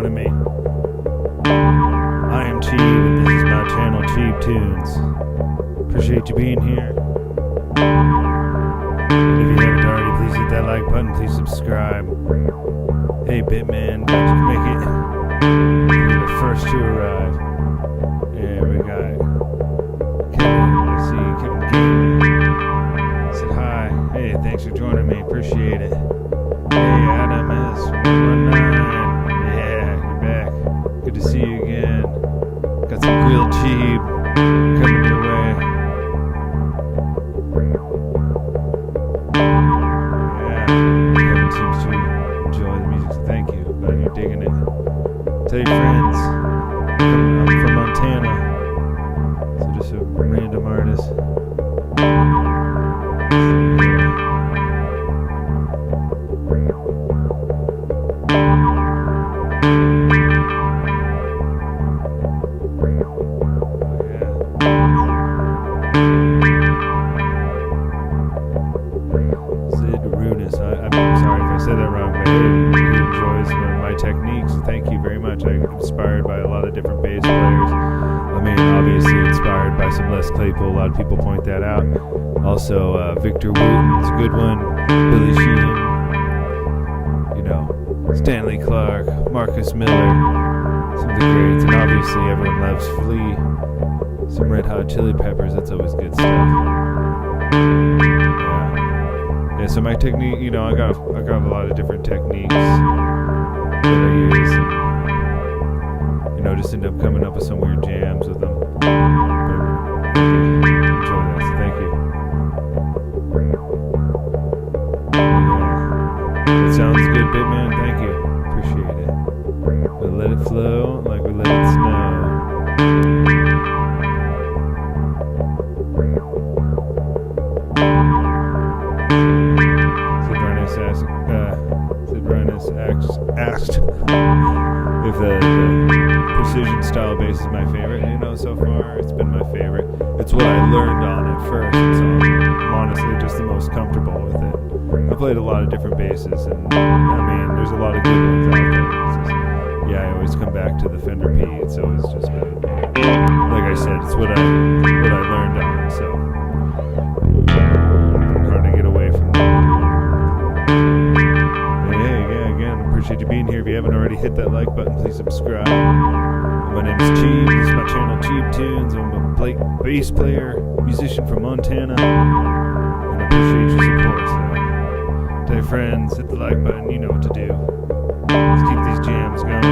joining me. I am Cheeb, and this is my channel, Cheeb Tunes. Appreciate you being here. And if you haven't already, please hit that like button, please subscribe. Hey Bitman, glad you can make it. You're the first to arrive. Yeah, we got Kevin, I see Kevin Gamer. Said hi. Hey, thanks for joining me, appreciate it. Hey, Adam S119. Yeah, you're back. Good to see you again. Got some grilled cheeb coming your way. Yeah, Kevin seems to enjoy the music, so thank you. Glad you're digging it. Tell your friends, I'm from Montana, so just a random artist. I'm sorry if I said that wrong, but he enjoys my techniques. Thank you very much. I'm inspired by a lot of different bass players. I mean, obviously inspired by some Les Claypool. A lot of people point that out. Also, Victor Wooten's a good one. Billy Sheehan. You know, Stanley Clarke, Marcus Miller. Some of the greats. And obviously everyone loves Flea. Some Red Hot Chili Peppers. That's always good stuff. Yeah, so my technique, you know, I got a lot of different techniques that I use, and, you know, just end up coming up with some weird jams with them. But enjoy that, so thank you. Yeah, it sounds good, Bitman. Thank you, appreciate it. We let it flow like we let it snow. Asked if the precision style bass is my favorite. You know, so far it's been my favorite. It's what I learned on at first, so I'm honestly just the most comfortable with it. I played a lot of different basses, and I mean, there's a lot of good ones out there. I always come back to the Fender P. It's always just been, like I said, it's what I learned on. So hard to get away from that. Appreciate you being here. If you haven't already, hit that like button, please subscribe. My name is Cheeb. This is my channel, Cheeb Tunes. I'm a bass player, musician from Montana, and I appreciate your support. So, tell your friends, hit the like button. You know what to do. Let's keep these jams going.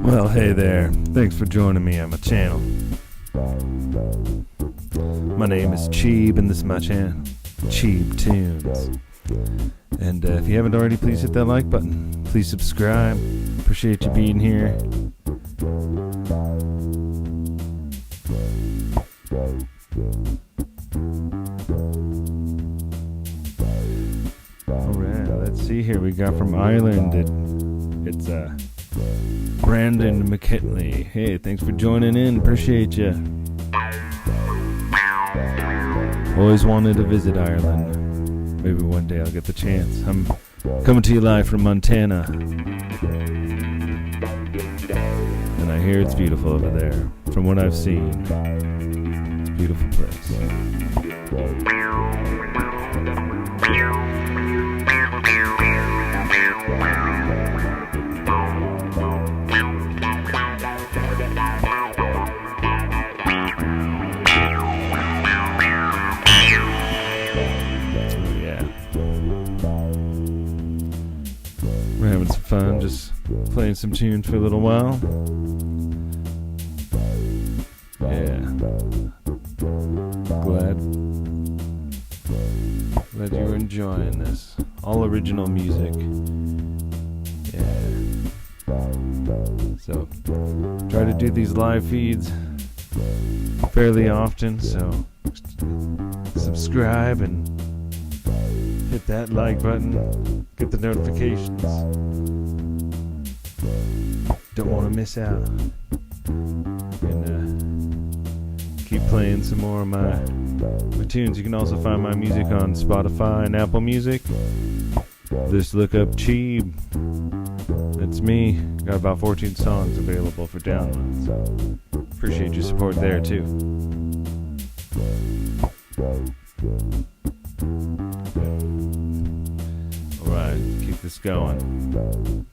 Well, hey there. Thanks for joining me on my channel. My name is Cheeb, and this is my channel, Cheeb Tunes. And if you haven't already, please hit that like button. Please subscribe. Appreciate you being here. Alright, let's see here. We got from Ireland. It's Brandon McKinley. Hey, thanks for joining in. Appreciate you. Always wanted to visit Ireland. Maybe one day I'll get the chance. I'm coming to you live from Montana. And I hear it's beautiful over there. From what I've seen, it's a beautiful place. We're having some fun, just playing some tunes for a little while. Yeah. Glad you're enjoying this. All original music. Yeah. So, try to do these live feeds fairly often, so subscribe and hit that like button, get the notifications. Don't want to miss out. And keep playing some more of my tunes. You can also find my music on Spotify and Apple Music. Just look up Cheeb. That's me. Got about 14 songs available for download. So appreciate your support there too. Alright, keep this going.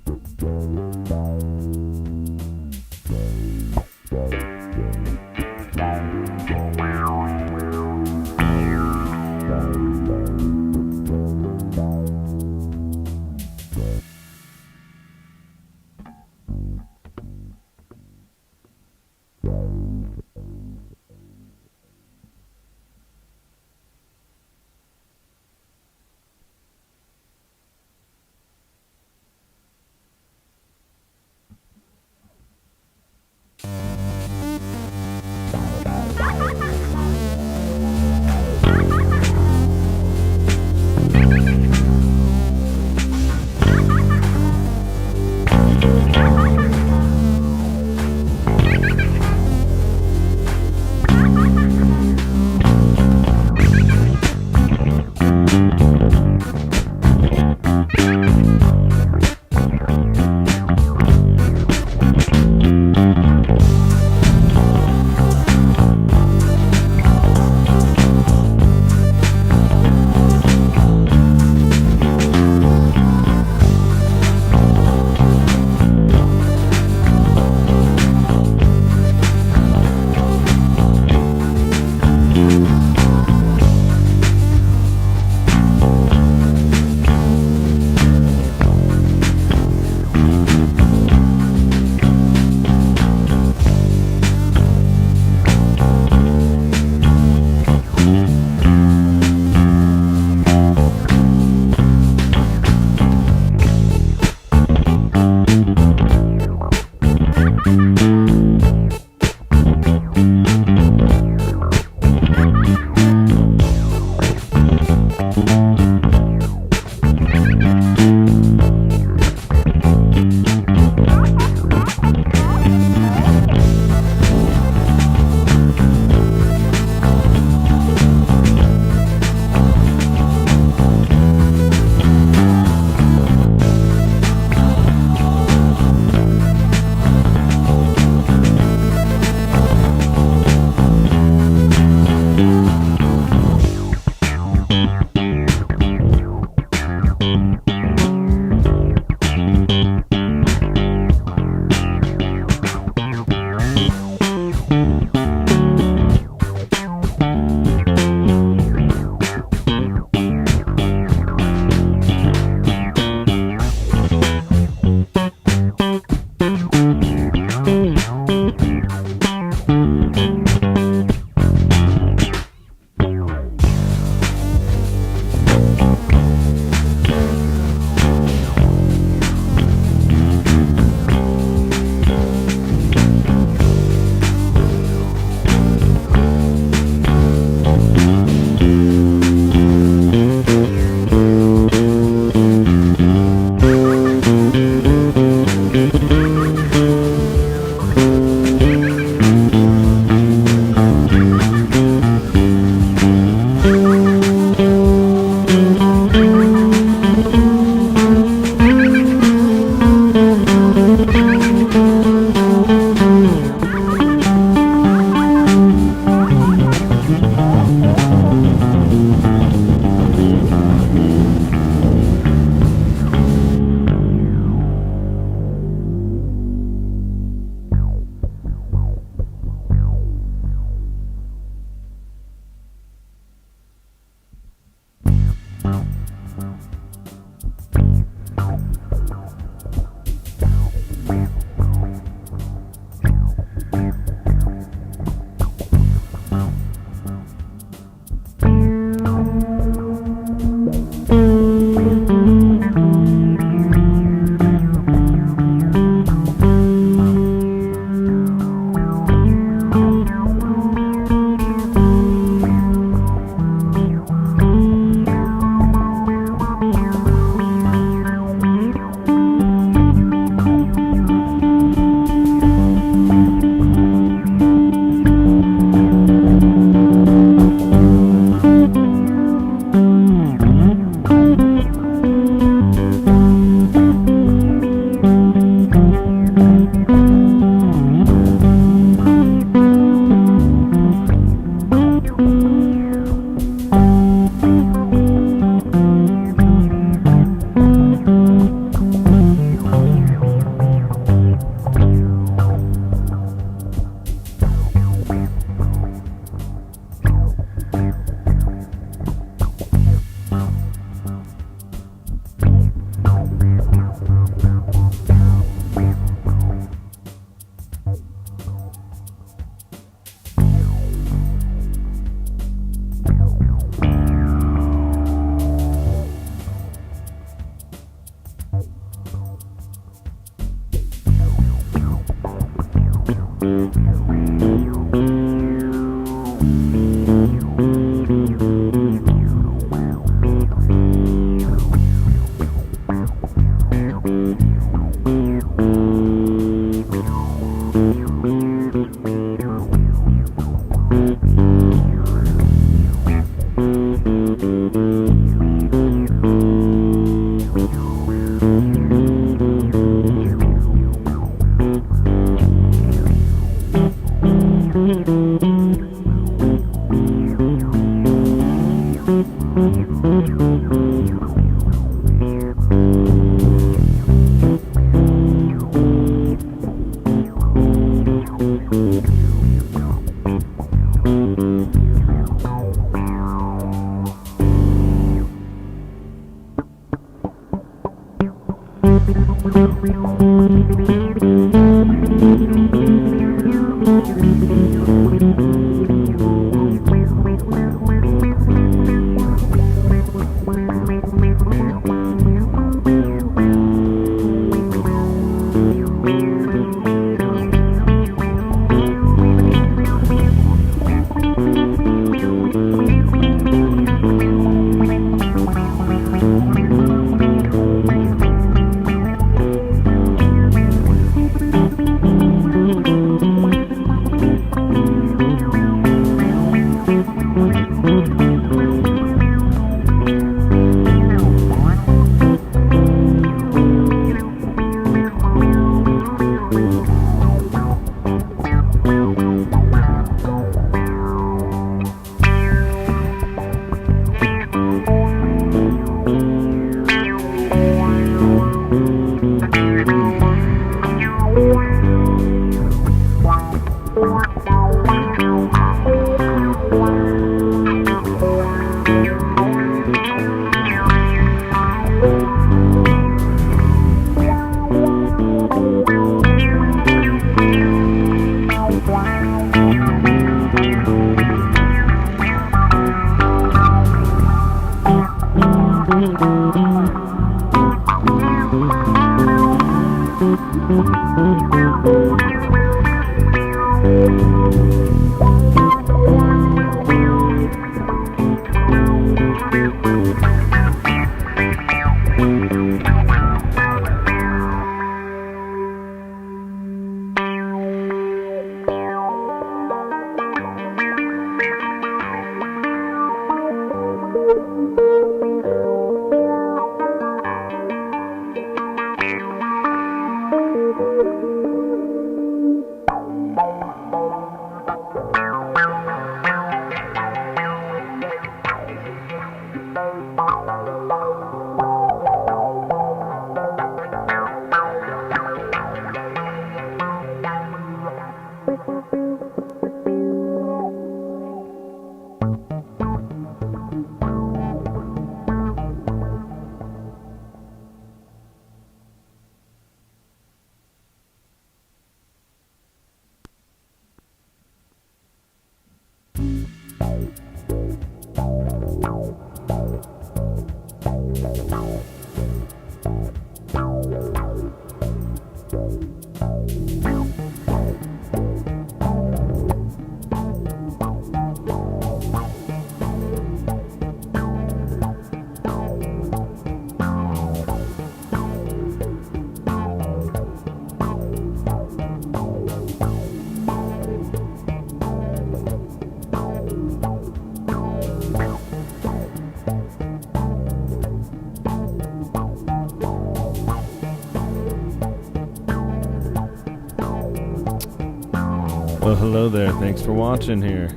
Well, hello there. Thanks for watching here.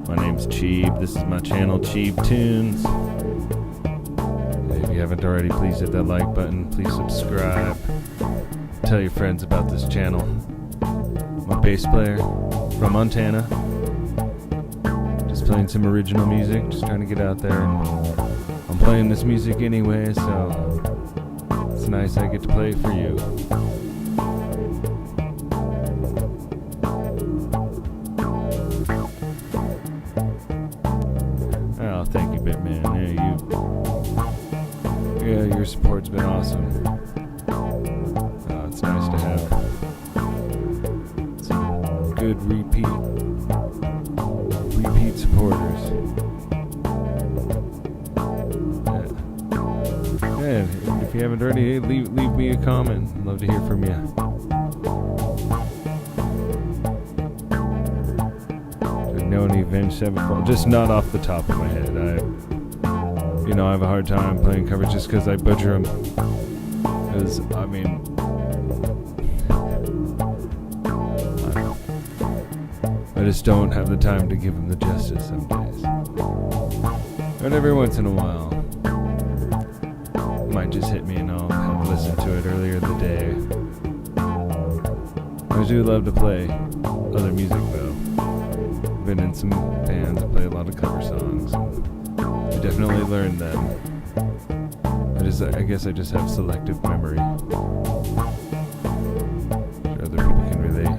My name's Cheeb. This is my channel, Cheeb Tunes. If you haven't already, please hit that like button. Please subscribe. Tell your friends about this channel. I'm a bass player from Montana. Just playing some original music. Just trying to get out there. And I'm playing this music anyway, so it's nice I get to play it for you. Oh, thank you, Bitman. Yeah, your support's been awesome. It's nice to have some good repeat supporters. Yeah, if you haven't already, leave me a comment. I'd love to hear from you. Know any Avenged Sevenfold? Just not off the top of my head. I have a hard time playing covers just because I butcher them. Because I just don't have the time to give them the justice some days. But every once in a while, it might just hit me and I'll have listened to it earlier in the day. I do love to play other music though. Been in some bands that play a lot of cover songs. I definitely learned them. I guess I just have selective memory. Sure other people can relate.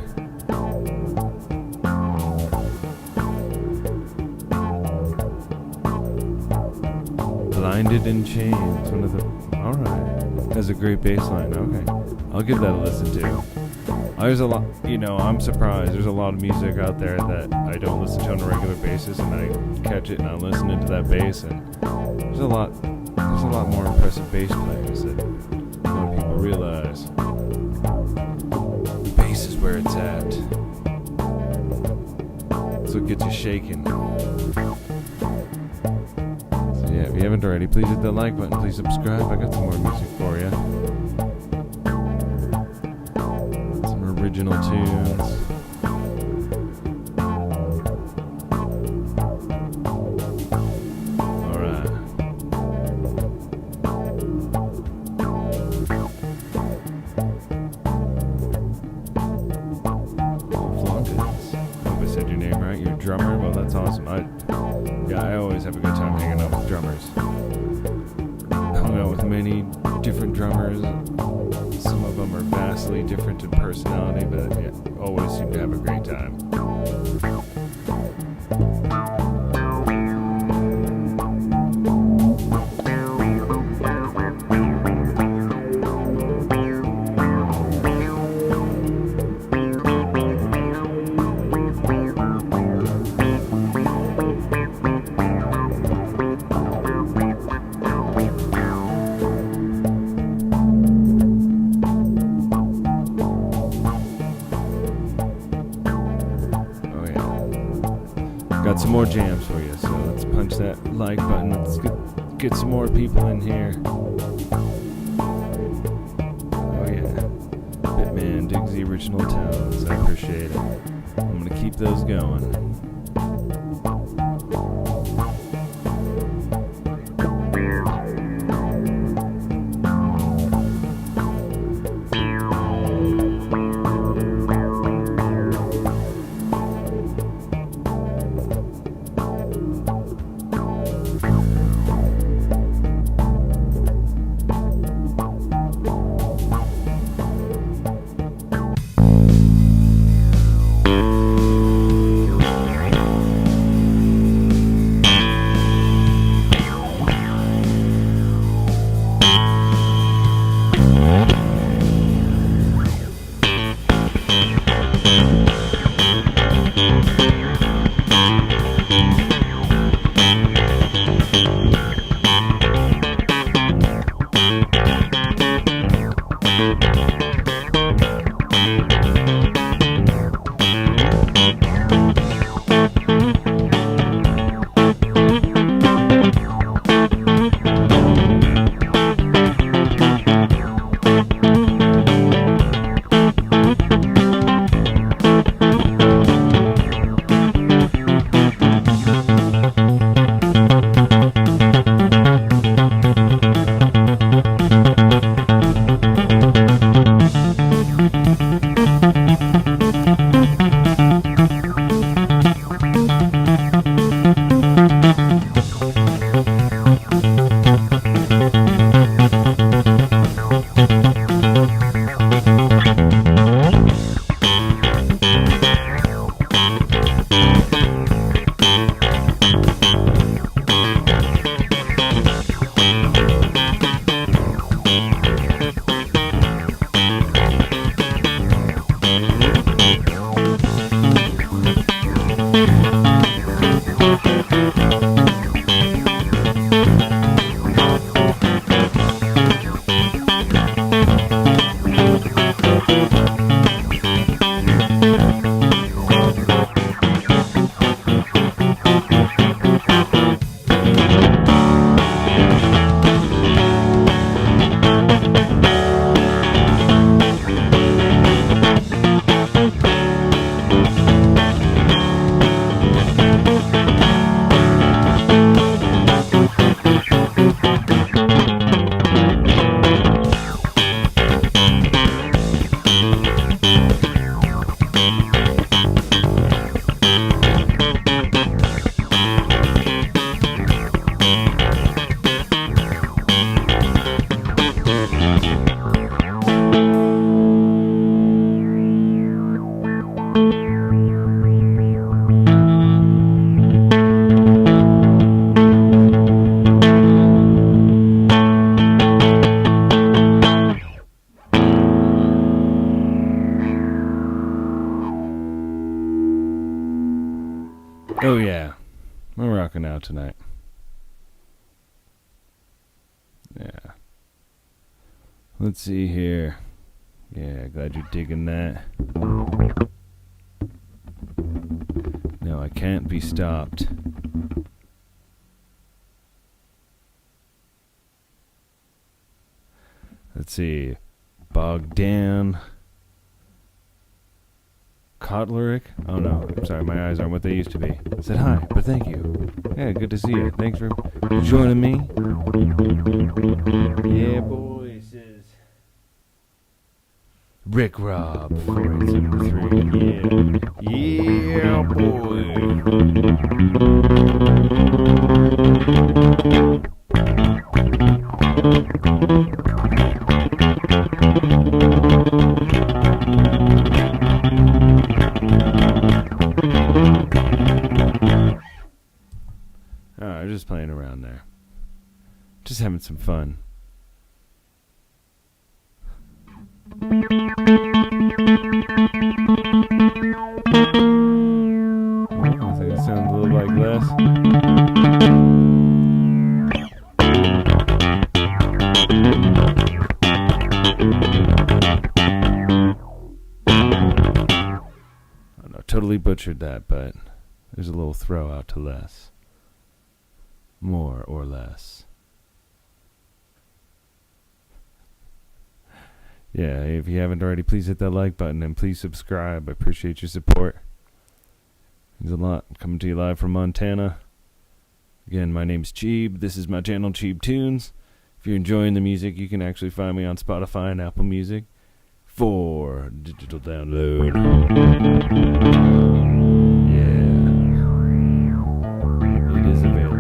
Blinded in Chains, one of the... Alright. That's a great bass line, okay. I'll give that a listen to. There's a lot, I'm surprised. There's a lot of music out there that I don't listen to on a regular basis, and I catch it and I'm listening to that bass, and there's a lot more impressive bass players that a lot of people realize. The bass is where it's at. That's what gets you shaking. Yeah, if you haven't already, please hit the like button, please subscribe. I got some more music for you. Some original tunes. Alright. Flunkins. Hope I said your name right. You're a drummer? Well, that's awesome. I always have a good time hanging out with drummers. Hung out with many different drummers. Some of them are vastly different in personality, but yeah, always seem to have a great time. Got some more jams for you, so let's punch that like button. Let's get some more people in here. Oh yeah, Bitman digs the original tones. I appreciate it. I'm gonna keep those going. out tonight. Yeah. Let's see here. Yeah, glad you're digging that. No, I can't be stopped. Let's see. Bogdan Kotlerick? Oh no, I'm sorry, my eyes aren't what they used to be. I said hi, but thank you. Yeah, good to see you. Thanks for joining me. Yeah, boy, says Rick Rob 4873. Yeah, boy. Just playing around there. Just having some fun. I think it sounds a little like less. I know, totally butchered that, but there's a little throw out to less. More or less. Yeah, if you haven't already, please hit that like button and please subscribe. I appreciate your support. There's a lot coming to you live from Montana. Again, my name's Cheeb. This is my channel, Cheeb Tunes. If you're enjoying the music, you can actually find me on Spotify and Apple Music for digital download. Yeah. It is available.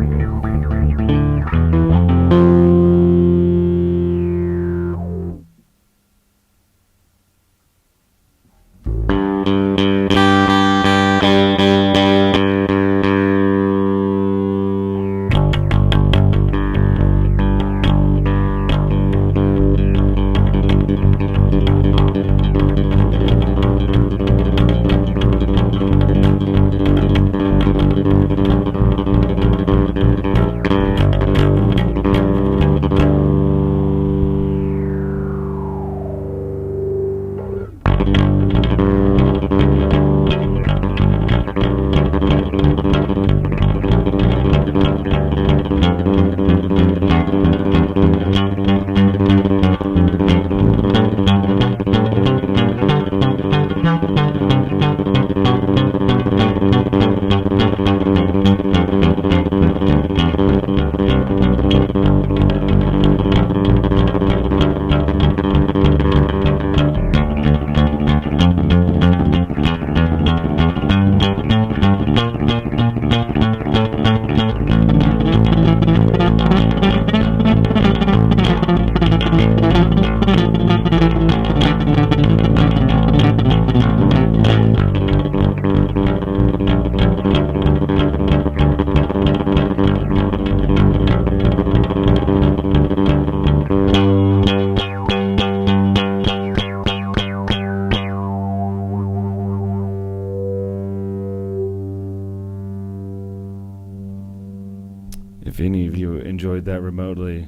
If any of you enjoyed that remotely,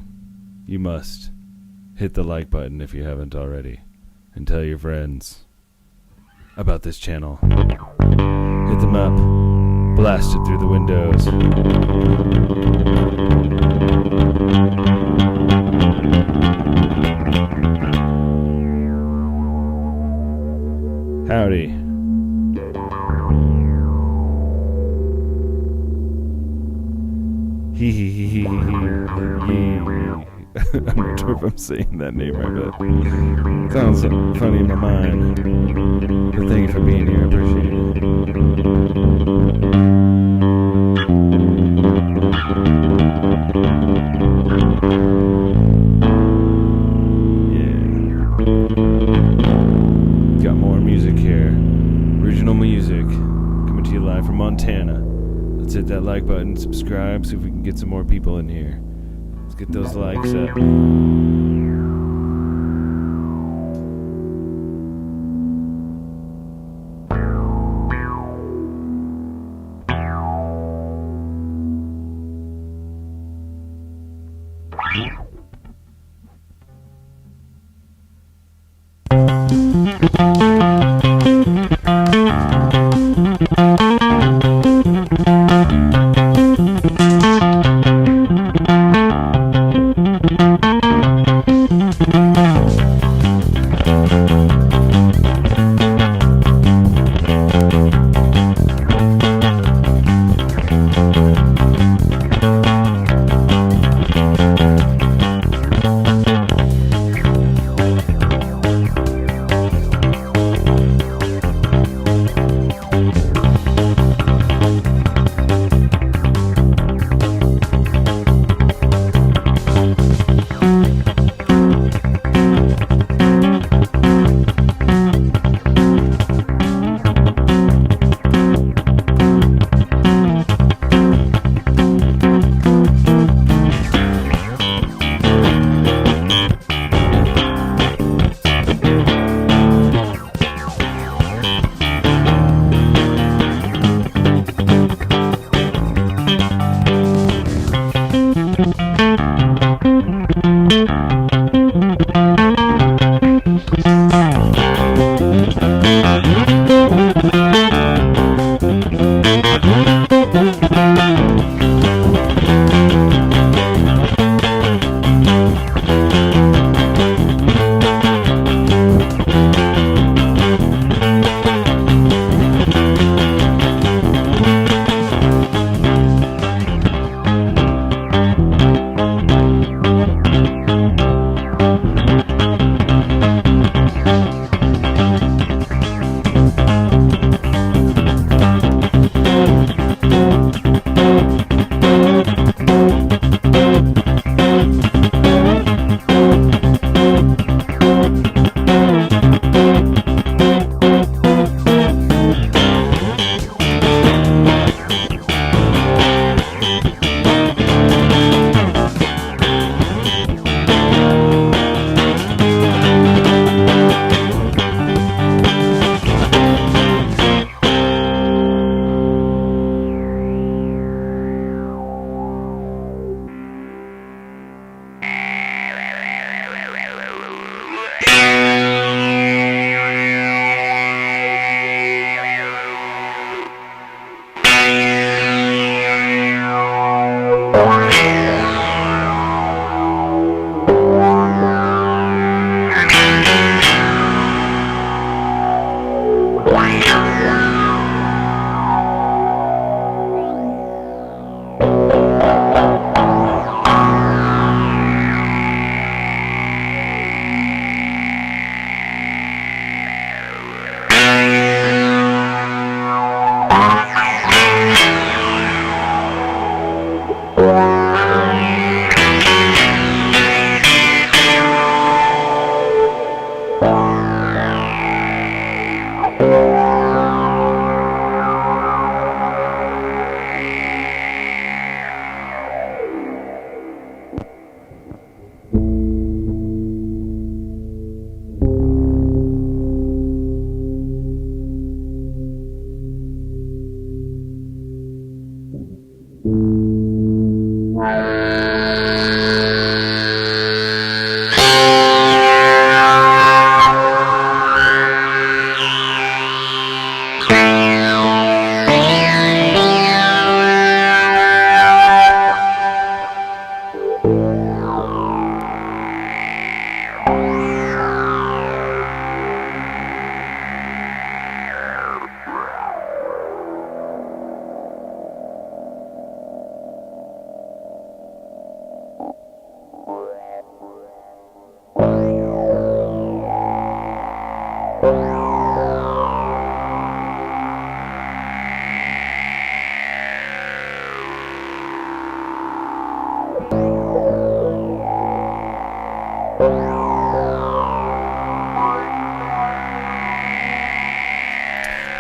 you must hit the like button if you haven't already, and tell your friends about this channel. Hit them up, blast it through the windows. Howdy. I'm not sure if I'm saying that name right, but it sounds funny in my mind. But thank you for being here. I appreciate it. Yeah. Got more music here. Original music. Coming to you live from Montana. Let's hit that like button, subscribe, see if we can get some more people in here. Let's get those likes up.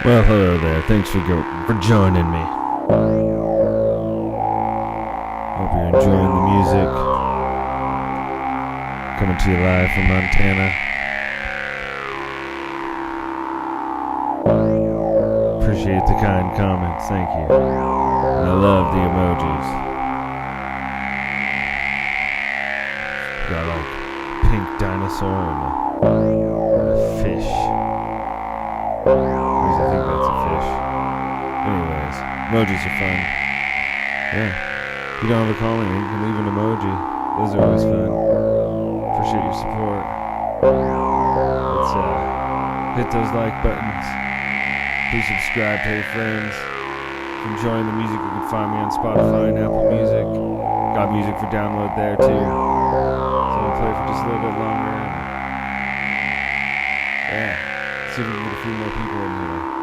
Well, hello there. Thanks for joining me. Hope you're enjoying the music. Coming to you live from Montana. Appreciate the kind comments. Thank you. And I love the emojis. Got like pink dinosaur and a fish. At least I think that's a fish. Anyways, emojis are fun. Yeah. If you don't have a calling, you can leave an emoji. Those are always fun. Appreciate your support. Let's hit those like buttons. Please subscribe, tell your friends. If you're enjoying the music, you can find me on Spotify and Apple Music. Got music for download there too. So I'll play for just a little bit longer. Yeah. See if we can get a few more people in here.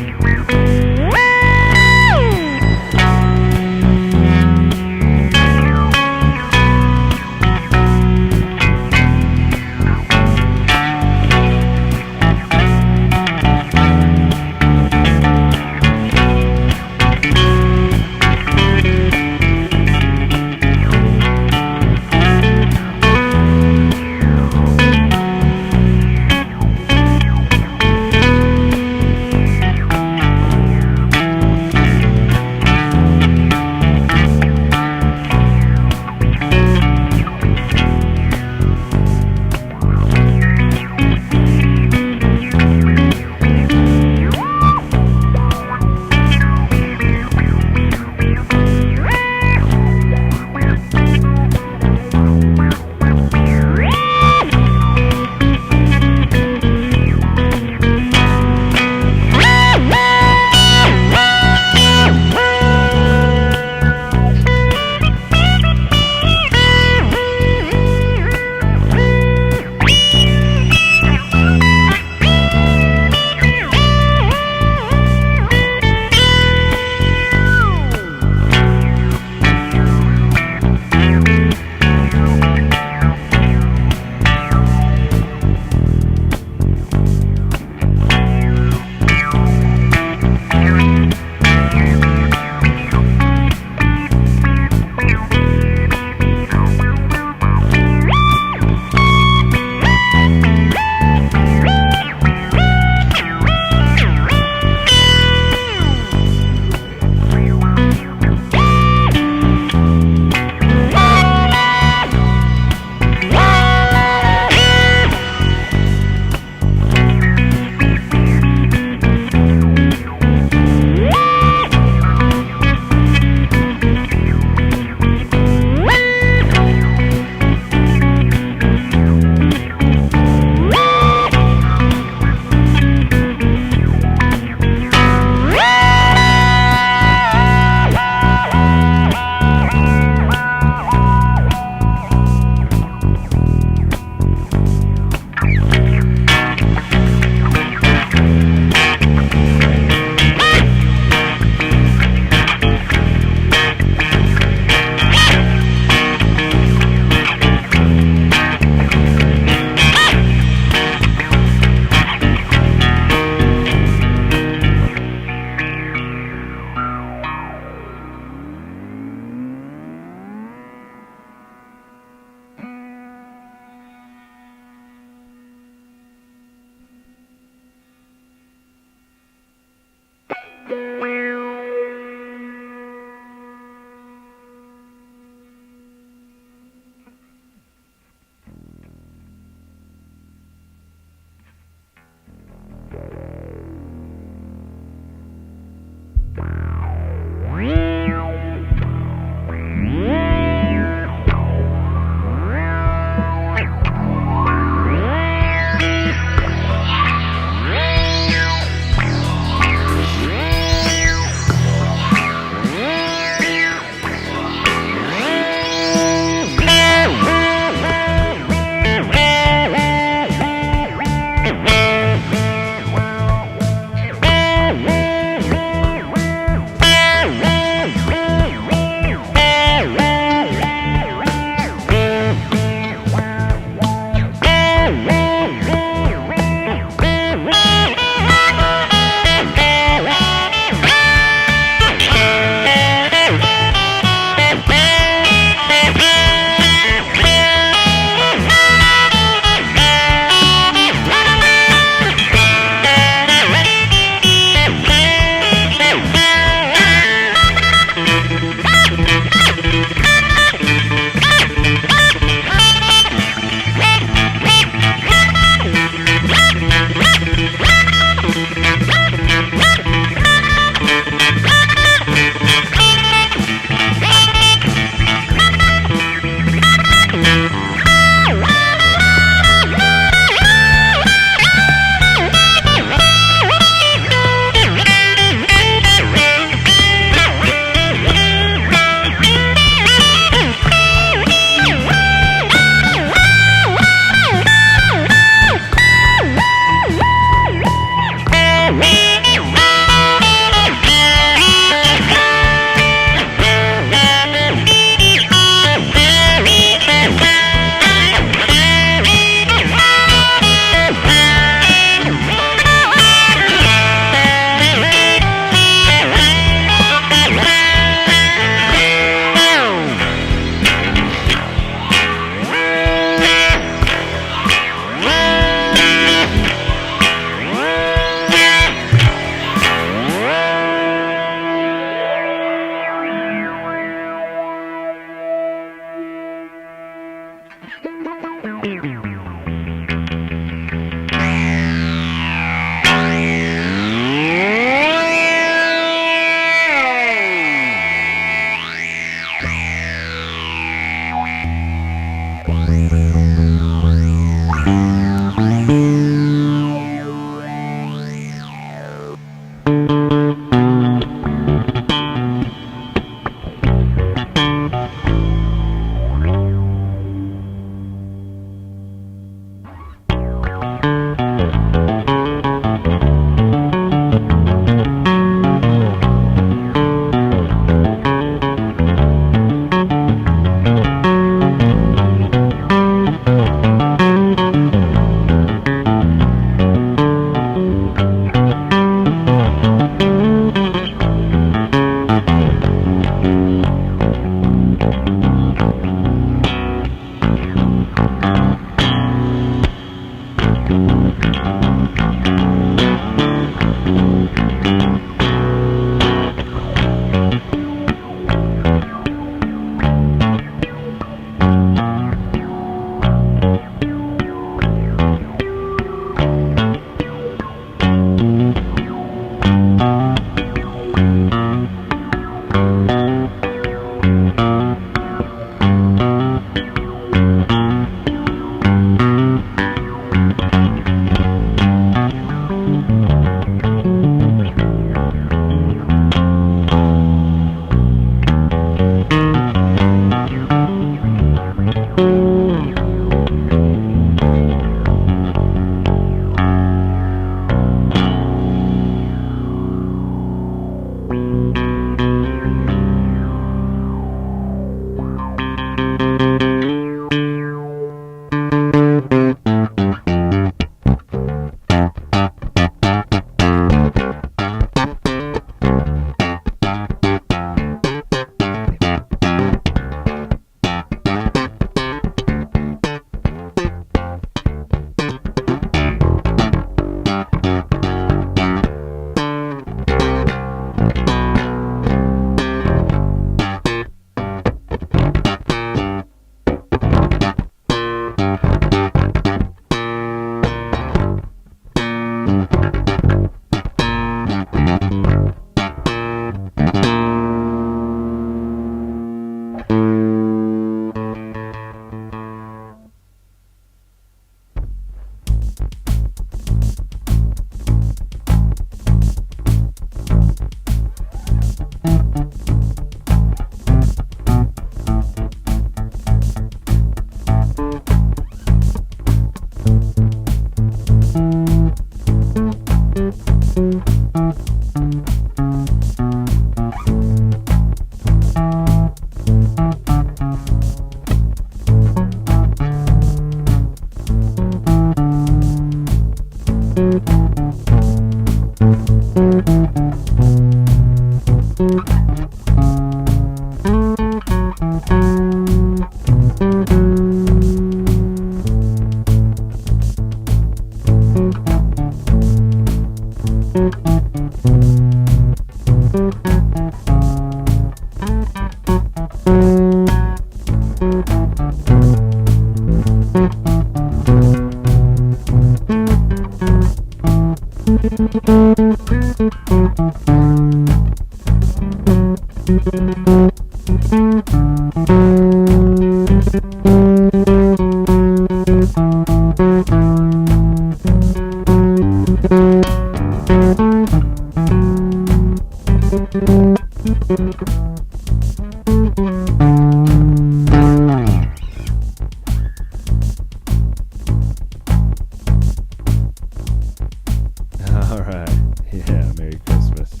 Alright, yeah, Merry Christmas.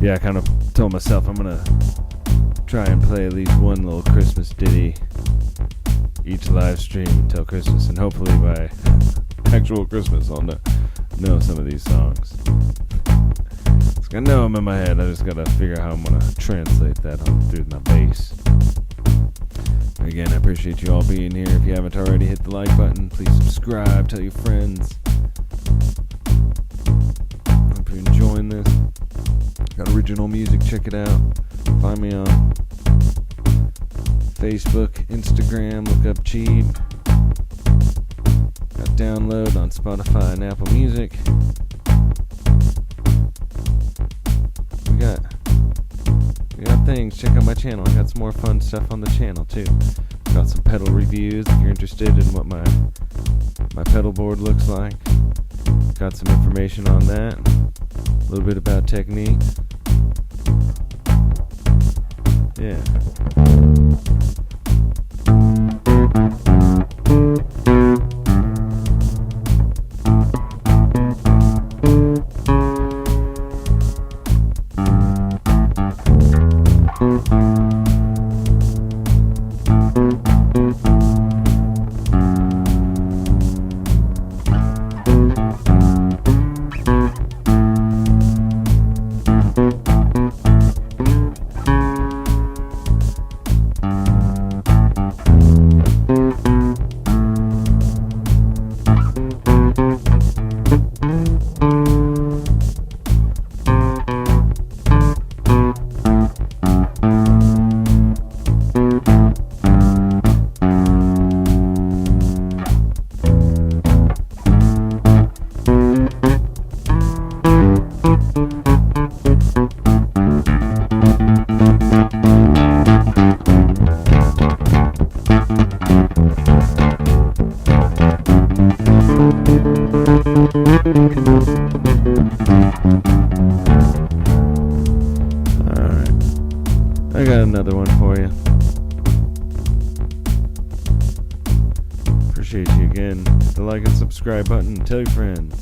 Yeah, I kind of told myself I'm gonna try and play at least one little Christmas ditty each live stream until Christmas, and hopefully by actual Christmas I'll know some of these songs. I know them in my head, I just gotta figure out how I'm gonna translate that through my bass. Again, I appreciate you all being here. If you haven't already, hit the like button, please subscribe, tell your friends. Hope you're enjoying this. Got original music, check it out. Find me on Facebook, Instagram, look up Cheeb. Got download on Spotify and Apple Music. We got things. Check out my channel. I got some more fun stuff on the channel too. Got some pedal reviews if you're interested in what my pedal board looks like. Got some information on that. A little bit about technique. Yeah. I got another one for you. Appreciate you again. Hit the like and subscribe button and tell your friends.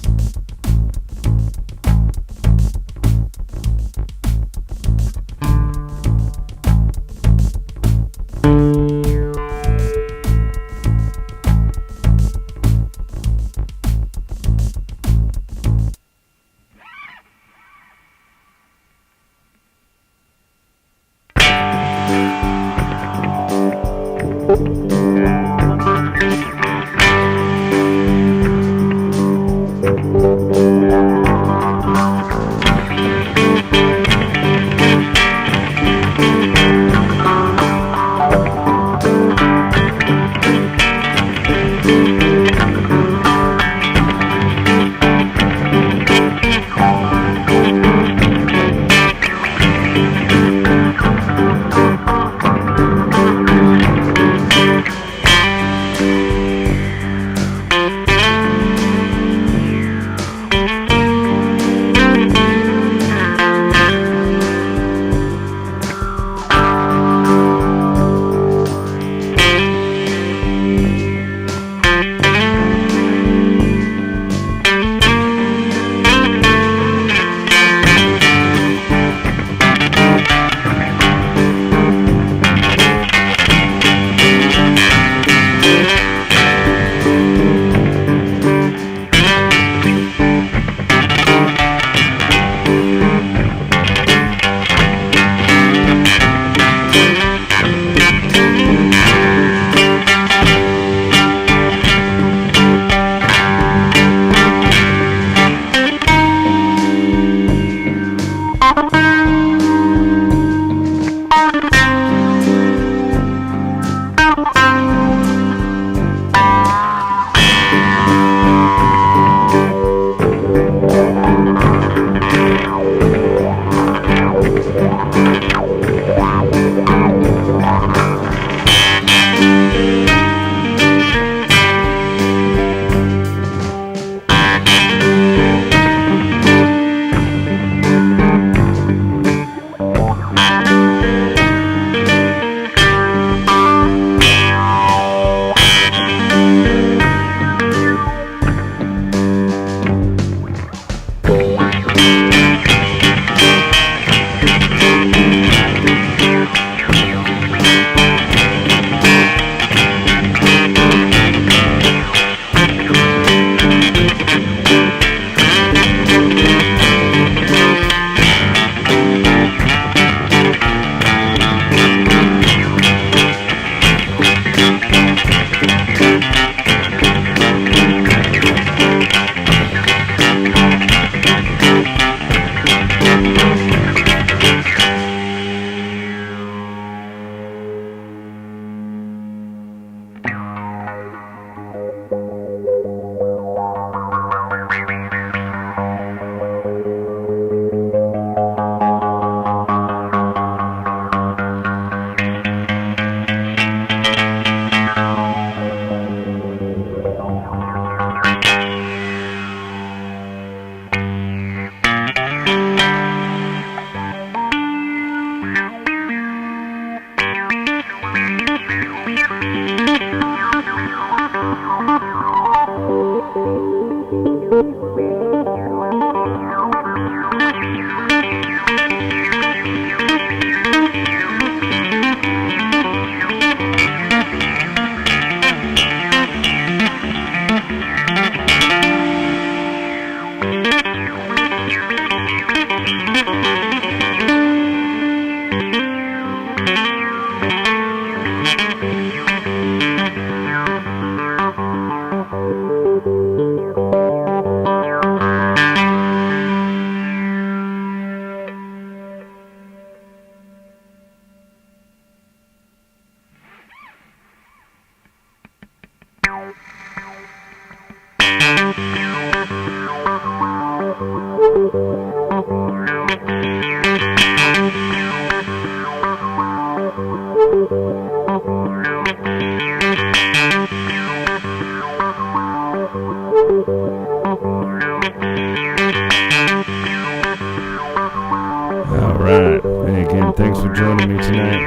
Alright. Hey, again, thanks for joining me tonight.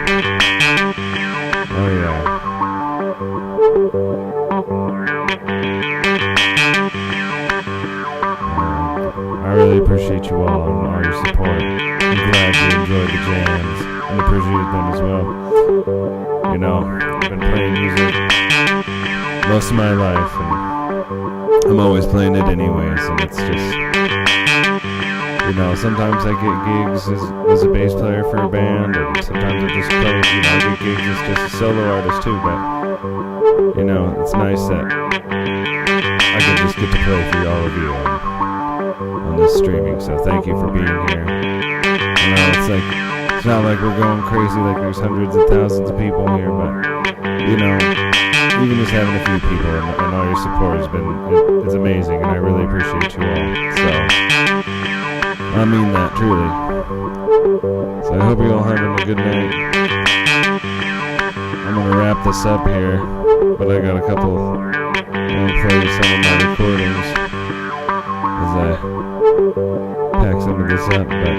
Oh, yeah. I really appreciate you all and all your support. I'm glad you enjoyed the jams and appreciated them as well. You know, I've been playing music most of my life, and I'm always playing it anyways, and it's just, you know, sometimes I get gigs as a bass player for a band, and sometimes I just play, you know, I get gigs as just a solo artist too, but, you know, it's nice that I can just get to play for all of you on this streaming, so thank you for being here. You know, it's not like we're going crazy, like there's hundreds of thousands of people here, but, you know, even just having a few people and all your support it's amazing, and I really appreciate you all, so I mean that, truly. So I hope you're all having a good night. I'm gonna wrap this up here, but I got a couple, I'm gonna play some of my recordings as I pack some of this up, but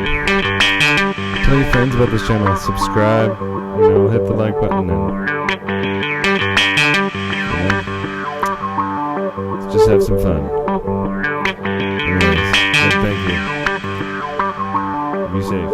tell your friends about this channel, subscribe, you know, hit the like button, and, you know, let's just have some fun. Anyways, thank you. Be safe.